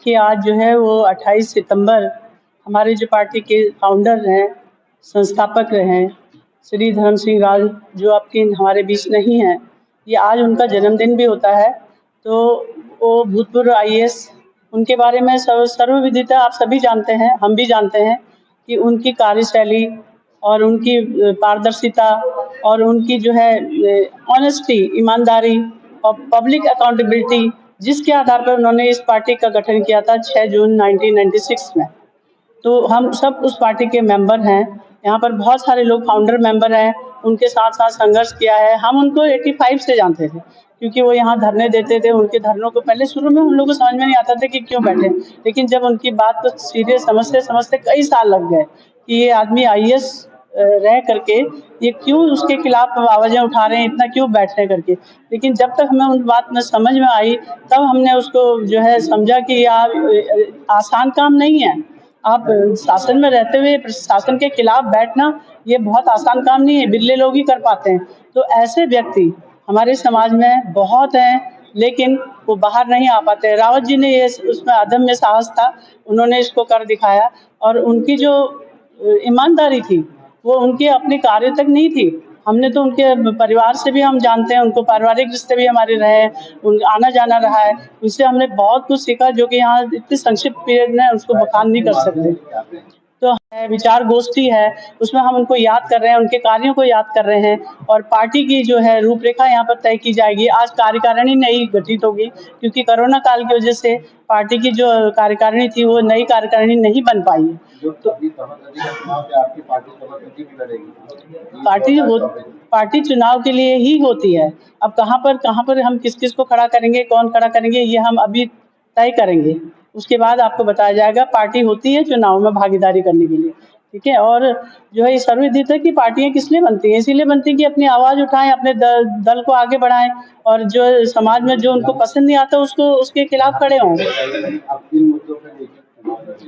देखिए, आज जो है वो 28 सितंबर हमारे जो पार्टी के फाउंडर हैं, संस्थापक रहे हैं, श्री धर्म सिंह राज, जो आपके हमारे बीच नहीं हैं, ये आज उनका जन्मदिन भी होता है। तो वो भूतपूर्व आईएएस, उनके बारे में सर्वविदिता आप सभी जानते हैं, हम भी जानते हैं कि उनकी कार्यशैली और उनकी पारदर्शिता और उनकी जो है ऑनेस्टी, ईमानदारी और पब्लिक अकाउंटेबिलिटी, जिसके आधार पर उन्होंने इस पार्टी का गठन किया था 6 जून 1996 में। तो हम सब उस पार्टी के मेंबर हैं। यहाँ पर बहुत सारे लोग फाउंडर मेंबर हैं, उनके साथ साथ संघर्ष किया है। हम उनको 85 से जानते थे, क्योंकि वो यहाँ धरने देते थे। उनके धरनों को पहले शुरू में हम लोग को समझ में नहीं आता था कि क्यों बैठे, लेकिन जब उनकी बात को सीरियस समझते समझते कई साल लग गए कि ये आदमी आईएएस रह करके ये क्यों उसके खिलाफ आवाजें उठा रहे हैं, इतना क्यों बैठ रहे करके। लेकिन जब तक हमें उन बात में समझ में आई, तब हमने उसको जो है समझा कि यार आसान काम नहीं है। आप शासन में रहते हुए शासन के खिलाफ बैठना ये बहुत आसान काम नहीं है, बिरले लोग ही कर पाते हैं। तो ऐसे व्यक्ति हमारे समाज में बहुत हैं, लेकिन वो बाहर नहीं आ पाते। रावत जी ने ये उसमें अदम्य साहस था, उन्होंने इसको कर दिखाया। और उनकी जो ईमानदारी थी वो उनके अपने कार्य तक नहीं थी। हमने तो उनके परिवार से भी हम जानते हैं, उनको पारिवारिक रिश्ते भी हमारे रहे हैं, आना जाना रहा है। उनसे हमने बहुत कुछ सीखा, जो कि यहाँ इतने संक्षिप्त पीरियड में उसको बखान नहीं कर सकते। तो विचार गोष्ठी है, उसमें हम उनको याद कर रहे हैं, उनके कार्यों को याद कर रहे हैं। और पार्टी की जो है रूपरेखा यहाँ पर तय की जाएगी। आज कार्यकारिणी नई गठित होगी, क्योंकि कोरोना काल की वजह से पार्टी की जो कार्यकारिणी थी वो नई कार्यकारिणी नहीं बन पाई। तो पार्टी चुनाव के लिए ही होती है। अब कहाँ पर हम किस को खड़ा करेंगे, कौन खड़ा करेंगे, ये हम अभी तय करेंगे। उसके बाद आपको बताया जाएगा। पार्टी होती है चुनाव में भागीदारी करने के लिए, ठीक है। और जो है सर्वविदित है कि पार्टियां किस लिए बनती हैं, इसीलिए बनती है कि अपनी आवाज उठाएं, अपने दल को आगे बढ़ाएं, और जो समाज में जो उनको पसंद नहीं आता उसको उसके खिलाफ खड़े हों।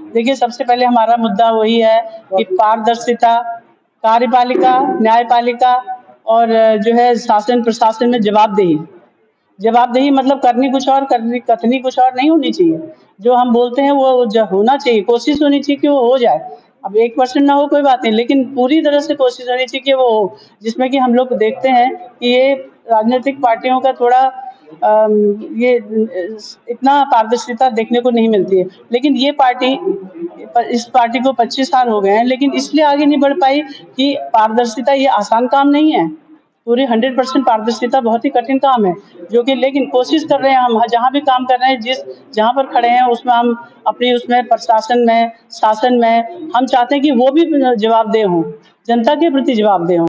देखिए, सबसे पहले हमारा मुद्दा वही है कि पारदर्शिता, कार्यपालिका, न्यायपालिका और जो है शासन प्रशासन में जवाबदेही मतलब करनी कुछ और, कथनी कुछ और नहीं होनी चाहिए। जो हम बोलते हैं वो होना चाहिए, कोशिश होनी चाहिए कि वो हो जाए। अब 1% ना हो कोई बात नहीं, लेकिन पूरी तरह से कोशिश होनी चाहिए कि वो हो। जिसमें कि हम लोग देखते हैं कि ये राजनीतिक पार्टियों का थोड़ा ये इतना पारदर्शिता देखने को नहीं मिलती है। लेकिन ये पार्टी, इस पार्टी को 25 साल हो गए हैं, लेकिन इसलिए आगे नहीं बढ़ पाई कि पारदर्शिता ये आसान काम नहीं है। पूरी 100% पारदर्शिता बहुत ही कठिन काम है, जो कि लेकिन कोशिश कर रहे हैं हम। जहाँ भी काम कर रहे हैं, जहाँ पर खड़े हैं उसमें हम अपनी उसमें प्रशासन में, शासन में हम चाहते हैं कि वो भी जवाबदेह हों, जनता के प्रति जवाबदेह हों।